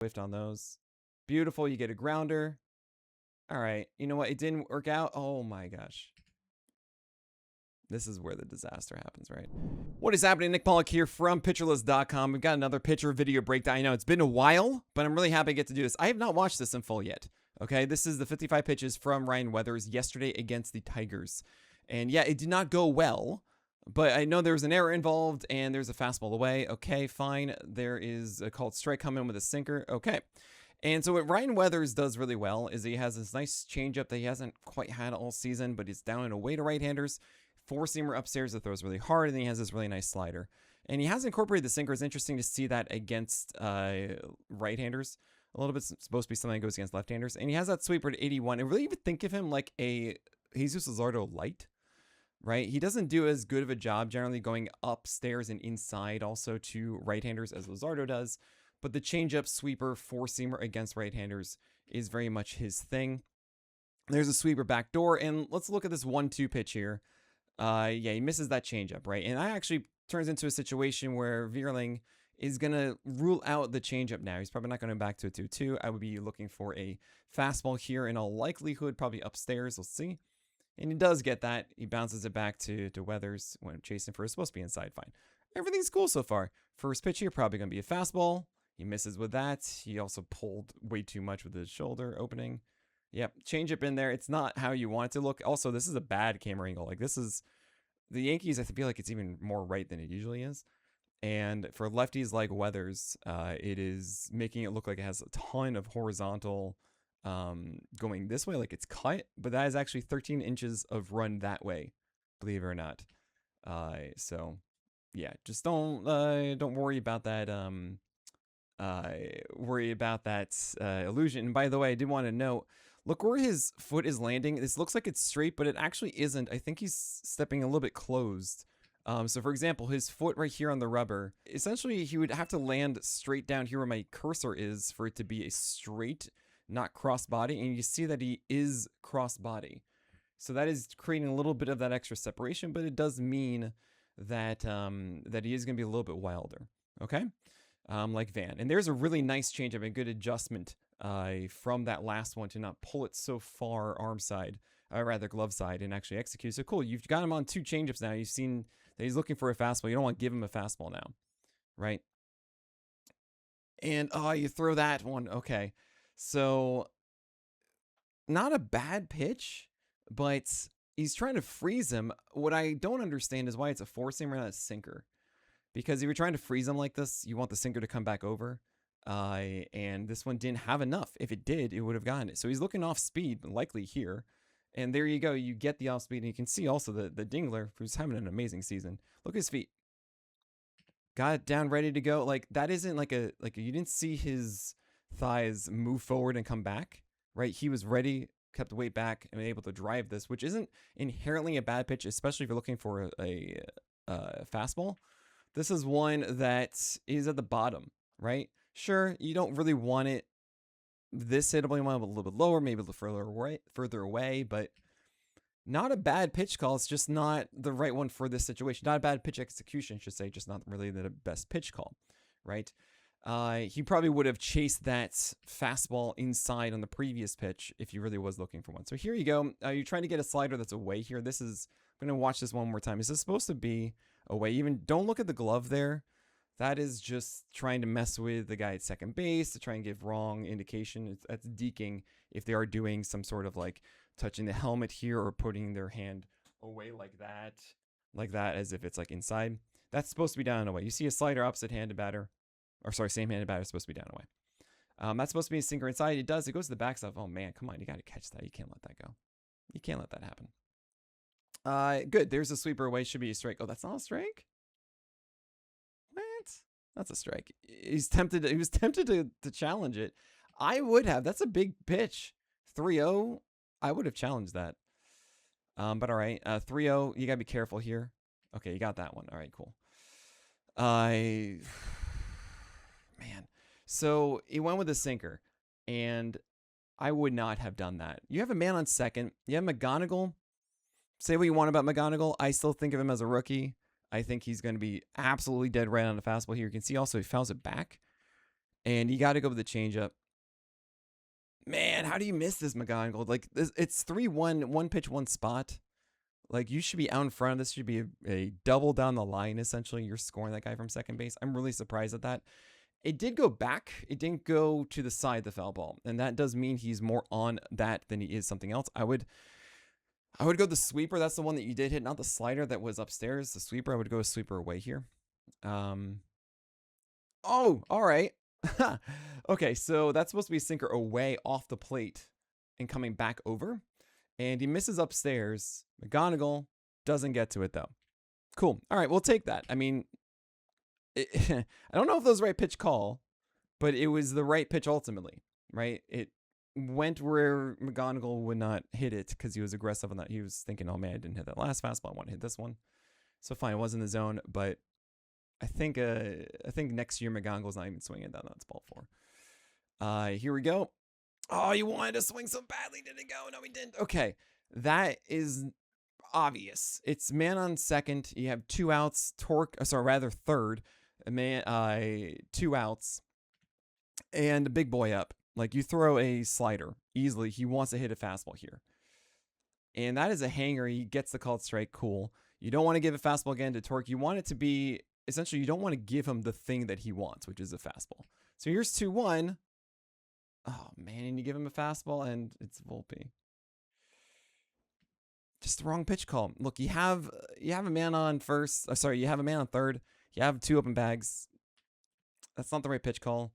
Whiffed on those. Beautiful. You get a grounder. All right. You know what? It didn't work out. Oh my gosh. This is where the disaster happens, right? What is happening? Nick Pollock here from pitcherlist.com. We've got another pitcher video breakdown. I know it's been a while, but I'm really happy to get to do this. I have not watched this in full yet. Okay, this is the 55 pitches from Ryan Weathers yesterday against the Tigers. And yeah, it did not go well, but I know there was an error involved and there's a fastball away. Okay, fine. There is a called strike coming with a sinker. Okay. And so what Ryan Weathers does really well is he has this nice changeup that he hasn't quite had all season, but he's down and away to right-handers. Four-seamer upstairs that throws really hard, and then he has this really nice slider. And he has incorporated the sinker. It's interesting to see that against right-handers. A little bit supposed to be something that goes against left-handers. And he has that sweeper at 81. And really even think of him like a Jesus Luzardo light, right? He doesn't do as good of a job generally going upstairs and inside also to right-handers as Luzardo does. But the changeup sweeper four-seamer against right-handers is very much his thing. There's a sweeper backdoor, and let's look at this 1-2 pitch here. Yeah, he misses that changeup, right? And that actually turns into a situation where Vierling is going to rule out the changeup now. He's probably not going to back to a 2-2. I would be looking for a fastball here in all likelihood, probably upstairs. We'll see. And he does get that. He bounces it back to Weathers when chasing for it's supposed to be inside. Fine. Everything's cool so far. First pitch here, probably going to be a fastball. He misses with that. He also pulled way too much with his shoulder opening. Yep, changeup in there. It's not how you want it to look. Also, this is a bad camera angle. Like, this is the Yankees. I feel like it's even more right than it usually is. And for lefties like Weathers, it is making it look like it has a ton of horizontal going this way, like it's cut. But that is actually 13 inches of run that way, believe it or not. So, yeah, just don't worry about that. Worry about that illusion. And by the way, I did want to note. Look where his foot is landing. This looks like it's straight, but it actually isn't. I think he's stepping a little bit closed. So for example, his foot right here on the rubber, essentially he would have to land straight down here where my cursor is for it to be a straight, not cross body. And you see that he is cross body. So that is creating a little bit of that extra separation, but it does mean that, that he is going to be a little bit wilder. Okay. Like Van. And there's a really nice changeup, a good adjustment from that last one to not pull it so far arm side, rather glove side, and actually execute. So cool, you've got him on two changeups now. You've seen that he's looking for a fastball. You don't want to give him a fastball now, right? And you throw that one. Okay, so not a bad pitch, but he's trying to freeze him. What I don't understand is why it's a four-seamer, not a sinker. Because if you're trying to freeze him like this, you want the sinker to come back over. And this one didn't have enough. If it did, it would have gotten it. So he's looking off speed, likely here. And there you go. You get the off speed. And you can see also the Dingler, who's having an amazing season. Look at his feet. Got it down, ready to go. Like, that isn't like you didn't see his thighs move forward and come back, right? He was ready, kept the weight back, and able to drive this, which isn't inherently a bad pitch, especially if you're looking for a fastball. This is one that is at the bottom, right? Sure, you don't really want it this hittable. You want it a little bit lower, maybe a little further away, but not a bad pitch call. It's just not the right one for this situation. Not a bad pitch execution, I should say, just not really the best pitch call, right? He probably would have chased that fastball inside on the previous pitch if he really was looking for one. So here you go. You're trying to get a slider that's away here. This is, I'm going to watch this one more time. Is this supposed to be away? Even don't look at the glove there. That is just trying to mess with the guy at second base to try and give wrong indication. That's deking if they are doing some sort of like touching the helmet here or putting their hand away like that as if it's like inside. That's supposed to be down and away. You see a slider opposite-handed batter, or sorry, same-handed batter is supposed to be down and away. That's supposed to be a sinker inside. It does. It goes to the backstop. Oh man, come on, you got to catch that. You can't let that go. You can't let that happen. Good. There's a sweeper away. Should be a strike. Oh, that's not a strike? What? That's a strike. He was tempted to challenge it. I would have. That's a big pitch. 3-0. I would have challenged that. But all right. 3-0. You got to be careful here. Okay, you got that one. All right, cool. Man. So he went with a sinker, and I would not have done that. You have a man on second. You have McGonigal. Say what you want about McGonigal. I still think of him as a rookie. I think he's going to be absolutely dead right on the fastball here. You can see also he fouls it back. And you got to go with the changeup. Man, how do you miss this, McGonagall? Like, it's 3-1, one pitch, one spot. Like, you should be out in front. This should be a double down the line, essentially. You're scoring that guy from second base. I'm really surprised at that. It did go back. It didn't go to the side, the foul ball. And that does mean he's more on that than he is something else. I would go the sweeper. That's the one that you did hit, not the slider that was upstairs. The sweeper, I would go a sweeper away here. Oh, all right. Okay, so that's supposed to be a sinker away off the plate and coming back over. And he misses upstairs. McGonagall doesn't get to it, though. Cool. All right, we'll take that. I mean, I don't know if that was the right pitch call, but it was the right pitch ultimately, right? It went where McGonagall would not hit it because he was aggressive on that. He was thinking, oh, man, I didn't hit that last fastball. I want to hit this one. So fine, it was in the zone, but I think next year McGonagall's not even swinging down that ball for. Here we go. Oh, you wanted to swing so badly, didn't go? No, he didn't. Okay, that is obvious. It's man on second. You have 2 outs. Third. Man, 2 outs, and a big boy up. Like, you throw a slider easily. He wants to hit a fastball here, and that is a hanger. He gets the called strike. Cool. You don't want to give a fastball again to Torque. You want it to be essentially. You don't want to give him the thing that he wants, which is a fastball. So here's 2-1. Oh, man, and you give him a fastball, and it's Volpe. Just the wrong pitch call. Look, you have a man on first. You have a man on third. You have 2 open bags. That's not the right pitch call.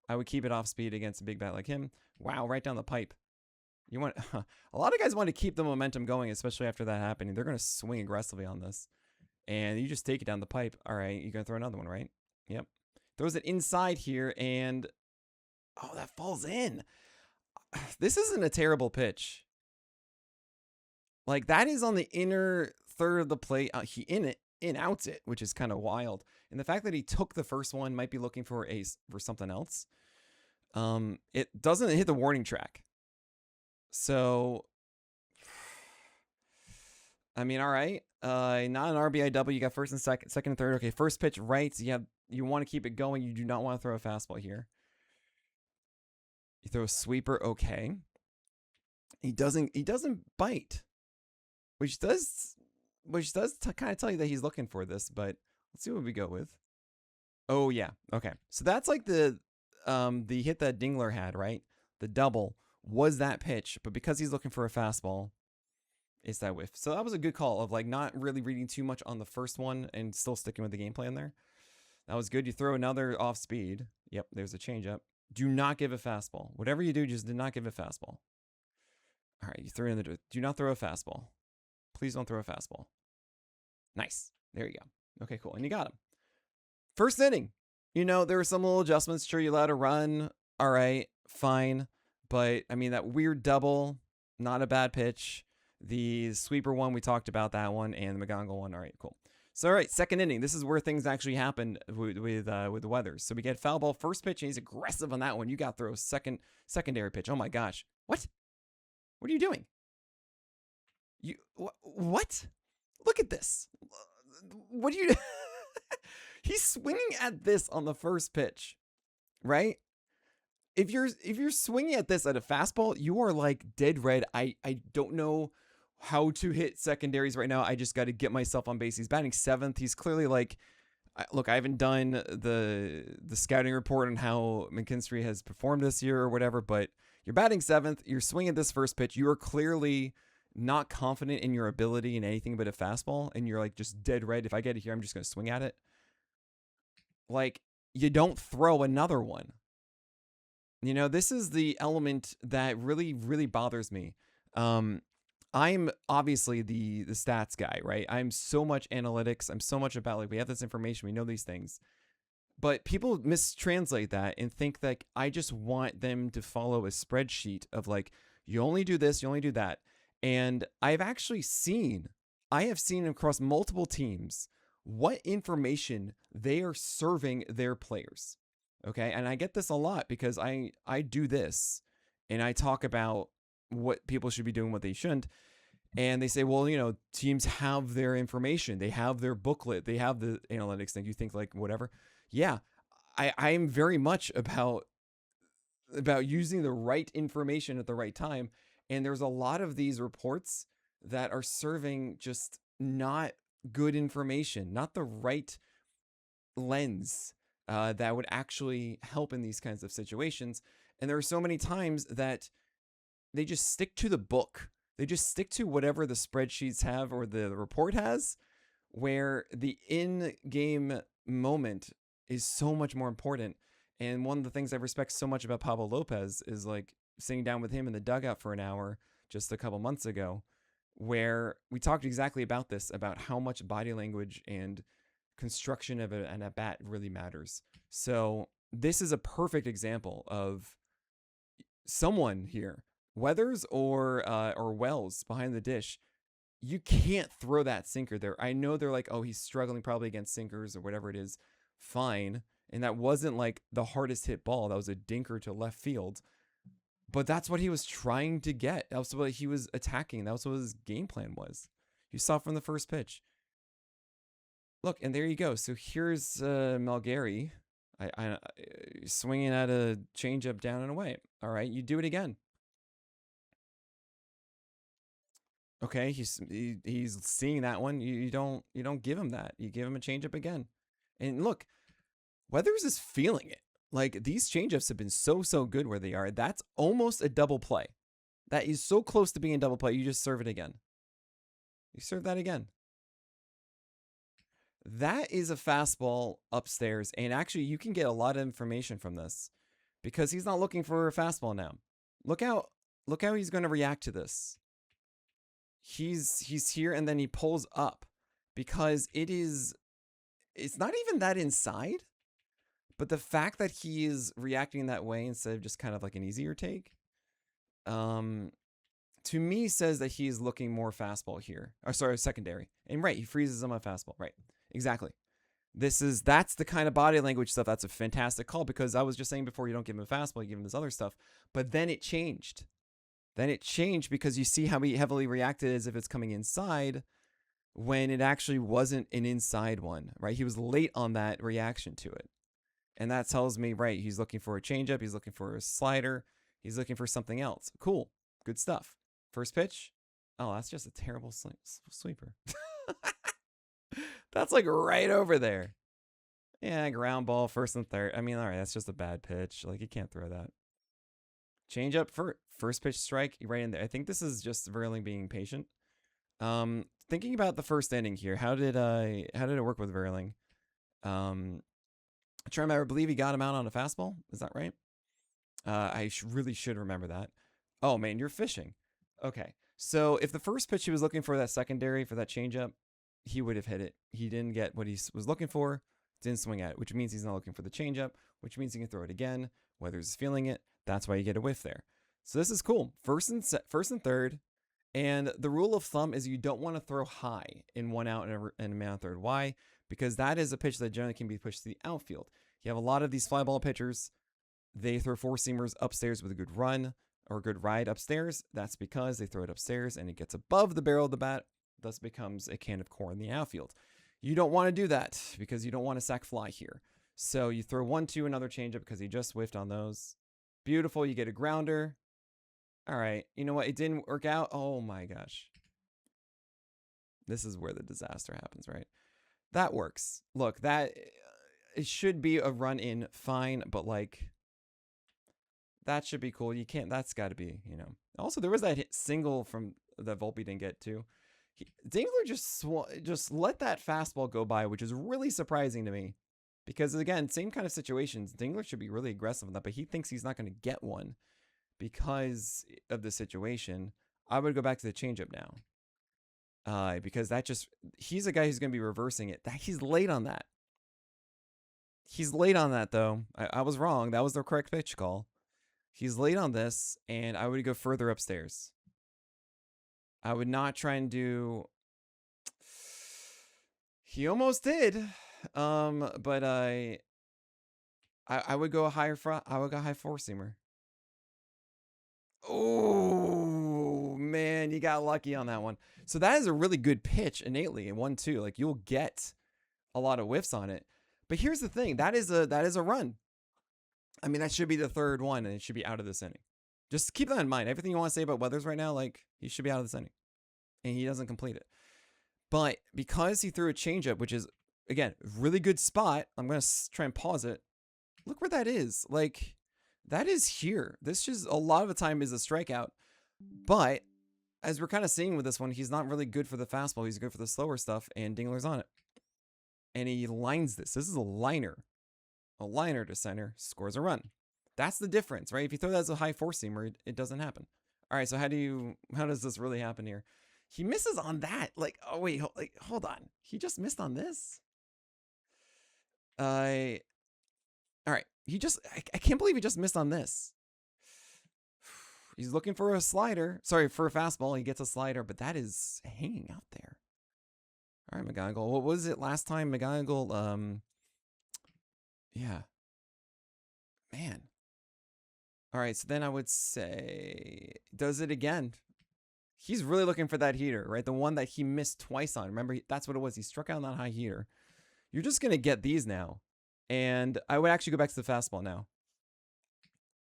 I would keep it off speed against a big bat like him. Wow, right down the pipe. You want a lot of guys want to keep the momentum going, especially after that happening. They're going to swing aggressively on this, and you just take it down the pipe. All right, you're going to throw another one, right? Yep. Throws it inside here, and oh, that falls in. This isn't a terrible pitch. Like, that is on the inner third of the plate. He in-outs it, which is kind of wild. And the fact that he took the first one might be looking for something else. It doesn't hit the warning track. So, I mean, all right. Not an RBIW. You got first and second and third. Okay, first pitch right. You want to keep it going. You do not want to throw a fastball here. You throw a sweeper. Okay. He doesn't bite, which does kind of tell you that he's looking for this. But let's see what we go with. Oh yeah. Okay. So that's like the hit that Dingler had, right? The double was that pitch, but because he's looking for a fastball, it's that whiff. So that was a good call of like not really reading too much on the first one and still sticking with the game plan there. That was good. You throw another off speed. Yep, there's a changeup. Do not give a fastball. Whatever you do, just do not give a fastball. All right, you throw in the do not throw a fastball. Please don't throw a fastball. Nice. There you go. Okay, cool. And you got him. First inning. You know, there were some little adjustments. Sure, you allowed a run. All right, fine. But, I mean, that weird double, not a bad pitch. The sweeper one, we talked about that one. And the McGonagall one. All right, cool. So, all right, second inning. This is where things actually happened with the Weathers. So, we get foul ball, first pitch, and he's aggressive on that one. You got to throw a secondary pitch. Oh, my gosh. What? What are you doing? What? Look at this. What do you... He's swinging at this on the first pitch, right? If you're swinging at this at a fastball, you are like dead red. I don't know how to hit secondaries right now. I just got to get myself on base. He's batting 7th. He's clearly like, look, I haven't done the scouting report on how Mon-Fri has performed this year or whatever, but you're batting 7th. You're swinging this first pitch. You are clearly not confident in your ability in anything but a fastball, and you're like just dead red. If I get it here, I'm just going to swing at it. Like, you don't throw another one. You know, this is the element that really, really bothers me. I'm obviously the stats guy, right? I'm so much analytics. I'm so much about, like, we have this information. We know these things. But people mistranslate that and think that I just want them to follow a spreadsheet of, like, you only do this, you only do that. And I have seen across multiple teams what information they are serving their players. Okay. And I get this a lot because I do this and I talk about what people should be doing, what they shouldn't. And they say, well, you know, teams have their information. They have their booklet. They have the analytics thing. You think like whatever. Yeah. I'm very much about using the right information at the right time. And there's a lot of these reports that are serving just not good information, not the right lens that would actually help in these kinds of situations. And there are so many times that they just stick to the book. They just stick to whatever the spreadsheets have or the report has, where the in-game moment is so much more important. And one of the things I respect so much about Pablo Lopez is like sitting down with him in the dugout for an hour just a couple months ago, where we talked exactly about this, about how much body language and construction of an at bat really matters. So this is a perfect example of someone here, Weathers or Wells behind the dish. You can't throw that sinker there. I know they're like, oh, he's struggling probably against sinkers or whatever it is. Fine. And that wasn't like the hardest hit ball. That was a dinker to left field. But that's what he was trying to get. That was what he was attacking. That was what his game plan was. You saw from the first pitch. Look, and there you go. So here's Malgary swinging at a changeup down and away. All right, you do it again. Okay, he's seeing that one. You don't give him that. You give him a changeup again. And look, Weathers is feeling it. Like these changeups have been so good where they are. That's almost a double play. That is so close to being a double play. You just serve it again. You serve that again. That is a fastball upstairs, and actually you can get a lot of information from this because he's not looking for a fastball now. Look how he's going to react to this. He's here and then he pulls up because it's not even that inside, but the fact that he is reacting that way instead of just kind of like an easier take, to me says that he's looking more fastball here. Or sorry, secondary. And right, he freezes him on fastball. Right. Exactly. That's the kind of body language stuff. That's a fantastic call because I was just saying before, you don't give him a fastball, you give him this other stuff. But then it changed. Because you see how he heavily reacted as if it's coming inside when it actually wasn't an inside one, right? He was late on that reaction to it. And that tells me, right, he's looking for a changeup. He's looking for a slider. He's looking for something else. Cool. Good stuff. First pitch. Oh, that's just a terrible sweeper. That's like right over there. Yeah, ground ball, first and third. I mean, all right, that's just a bad pitch. Like, you can't throw that. Change up for first pitch strike right in there. I think this is just Verling being patient. Thinking about the first inning here, how did it work with Verling? I'm trying to remember, I believe he got him out on a fastball. Is that right? I really should remember that. Oh man, you're fishing. Okay, so if the first pitch he was looking for that secondary for that changeup, he would have hit it. He didn't get what he was looking for. Didn't swing at it, which means he's not looking for the changeup, which means he can throw it again. Weathers is feeling it. That's why you get a whiff there. So this is cool. First and third. And the rule of thumb is you don't want to throw high in one out and a man on third. Why? Because that is a pitch that generally can be pushed to the outfield. You have a lot of these fly ball pitchers. They throw four seamers upstairs with a good run or a good ride upstairs. That's because they throw it upstairs and it gets above the barrel of the bat. Thus becomes a can of corn in the outfield. You don't want to do that because you don't want to sack fly here. So you throw 1-2, another changeup because he just whiffed on those. Beautiful. You get a grounder. All right. You know what? It didn't work out. Oh my gosh. This is where the disaster happens, right? That works. Look, it should be a run in fine, but like that should be cool. You can't, that's got to be, Also, there was that single from that Volpe didn't get to. Dingler just let that fastball go by, which is really surprising to me. Because, again, same kind of situations. Dingler should be really aggressive on that, but he thinks he's not going to get one because of the situation. I would go back to the changeup now. Because he's a guy who's going to be reversing it. He's late on that. He's late on that, though. I was wrong. That was the correct pitch call. He's late on this, and I would go further upstairs. I would not try and do. He almost did, but I would go higher. I would go high four seamer. Oh man, you got lucky on that one. So that is a really good pitch innately in 1-2. Like you'll get a lot of whiffs on it, But here's the thing. That is a run. I mean, that should be the third one, and it should be out of this inning. Just keep that in mind. Everything you want to say about Weathers right now, like, he should be out of this inning. And he doesn't complete it. But because he threw a changeup, which is, again, really good spot, I'm going to try and pause it. Look where that is. Like, that is here. This just, a lot of the time, is a strikeout. But, as we're kind of seeing with this one, he's not really good for the fastball. He's good for the slower stuff, and Dingler's on it. And he lines this. This is a liner. A liner to center, scores a run. That's the difference, right? If you throw that as a high four-seamer, it doesn't happen. All right, so how does this really happen here? He misses on that. Like, oh wait, hold on. He just missed on this? All right. I can't believe he just missed on this. He's looking for a slider. Sorry, for a fastball. He gets a slider, but that is hanging out there. All right, McGonigal. What was it last time? McGonigal, yeah. Man. All right, so then I would say, does it again. He's really looking for that heater, right? The one that he missed twice on. Remember, that's what it was. He struck out on that high heater. You're just going to get these now. And I would actually go back to the fastball now.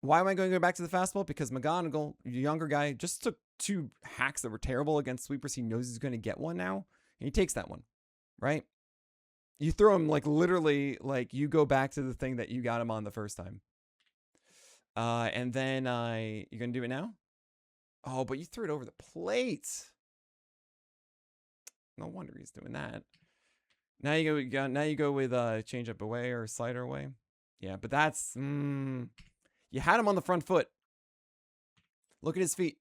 Why am I going to go back to the fastball? Because McGonigal, younger guy, just took 2 hacks that were terrible against sweepers. He knows he's going to get one now. And he takes that one, right? You throw him like literally like you go back to the thing that you got him on the first time. And then you're going to do it now? Oh, but you threw it over the plate. No wonder he's doing that. Now you go with change up away or slider away. Yeah, but that's you had him on the front foot. Look at his feet.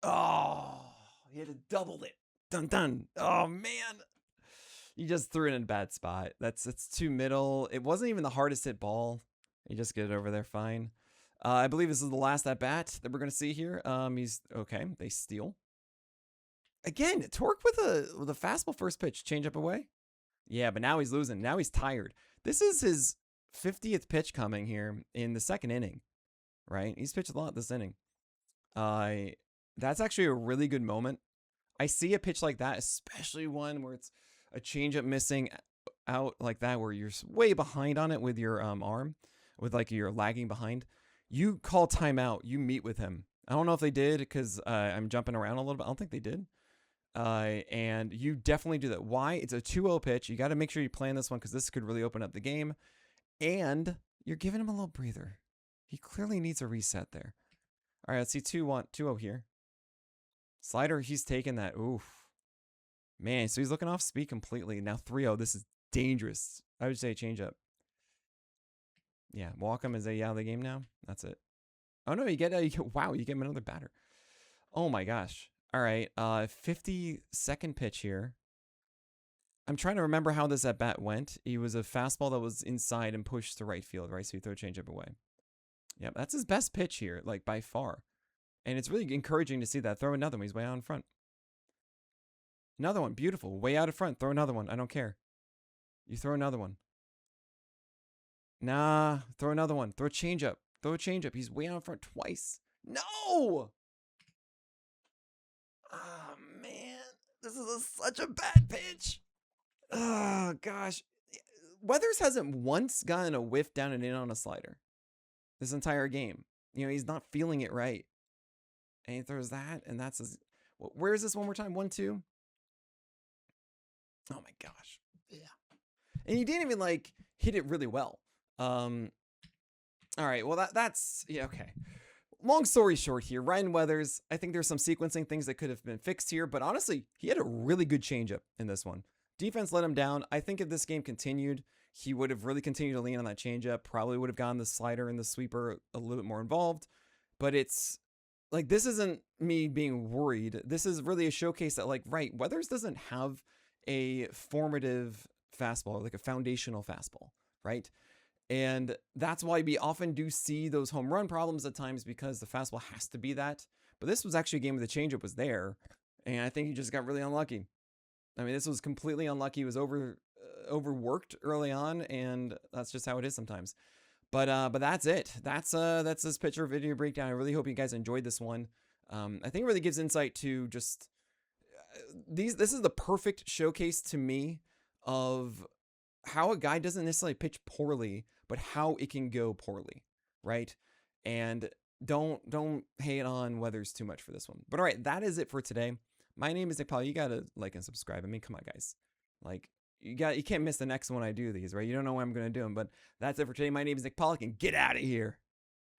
Oh, he had to double it. Dun dun. Oh man. You just threw it in a bad spot. It's too middle. It wasn't even the hardest hit ball. You just get it over there fine. I believe this is the last at bat that we're gonna see here. He's okay. They steal. Again, Torque with a fastball first pitch, change up away. Yeah, but now he's losing. Now he's tired. This is his 50th pitch coming here in the second inning, right? He's pitched a lot this inning. That's actually a really good moment. I see a pitch like that, especially one where it's a changeup missing out like that, where you're way behind on it with your arm, with like you're lagging behind. You call timeout. You meet with him. I don't know if they did because I'm jumping around a little bit. I don't think they did. And you definitely do that. Why? It's a 2-0 pitch. You got to make sure you plan this one because this could really open up the game. And you're giving him a little breather. He clearly needs a reset there. All right, let's see 2-0 here. Slider, he's taking that. Oof. Man, so he's looking off speed completely. Now 3-0. This is dangerous. I would say change up. Yeah, walk him as a out of the game now. That's it. Oh no, you get wow, you get him another batter. Oh my gosh. All right, 52nd pitch here. I'm trying to remember how this at bat went. He was a fastball that was inside and pushed to right field, right? So he threw a changeup away. Yep, that's his best pitch here, like by far. And it's really encouraging to see that. Throw another one. He's way out in front. Another one, beautiful. Way out in front. Throw another one. I don't care. You throw another one. Nah, throw another one. Throw a changeup. Throw a changeup. He's way out in front twice. No! Oh, man. This is such a bad pitch. Oh, gosh. Weathers hasn't once gotten a whiff down and in on a slider this entire game. You know, he's not feeling it right. And he throws that, and that's his... Where is this one more time? 1-2? Oh, my gosh. Yeah. And he didn't even, like, hit it really well. All right, well, that's... Yeah, okay. Long story short here, Ryan Weathers, I think there's some sequencing things that could have been fixed here, but honestly, he had a really good changeup in this one. Defense let him down. I think if this game continued, he would have really continued to lean on that changeup, probably would have gotten the slider and the sweeper a little bit more involved, but it's like, this isn't me being worried. This is really a showcase that, like, right, Weathers doesn't have a formative fastball, like a foundational fastball, right? And that's why we often do see those home run problems at times, because the fastball has to be that. But this was actually a game where the changeup was there, and I think he just got really unlucky. I mean, this was completely unlucky. He was overworked early on, and that's just how it is sometimes. But that's it. That's this pitcher video breakdown. I really hope you guys enjoyed this one. I think it really gives insight to just this is the perfect showcase to me of how a guy doesn't necessarily pitch poorly, but how it can go poorly, right? And don't hate on Weathers too much for this one. But all right, that is it for today. My name is Nick Paul. You gotta like and subscribe. I mean, come on, guys. Like you can't miss the next one I do these, right? You don't know when I'm gonna do them. But that's it for today. My name is Nick Pollock, and get out of here.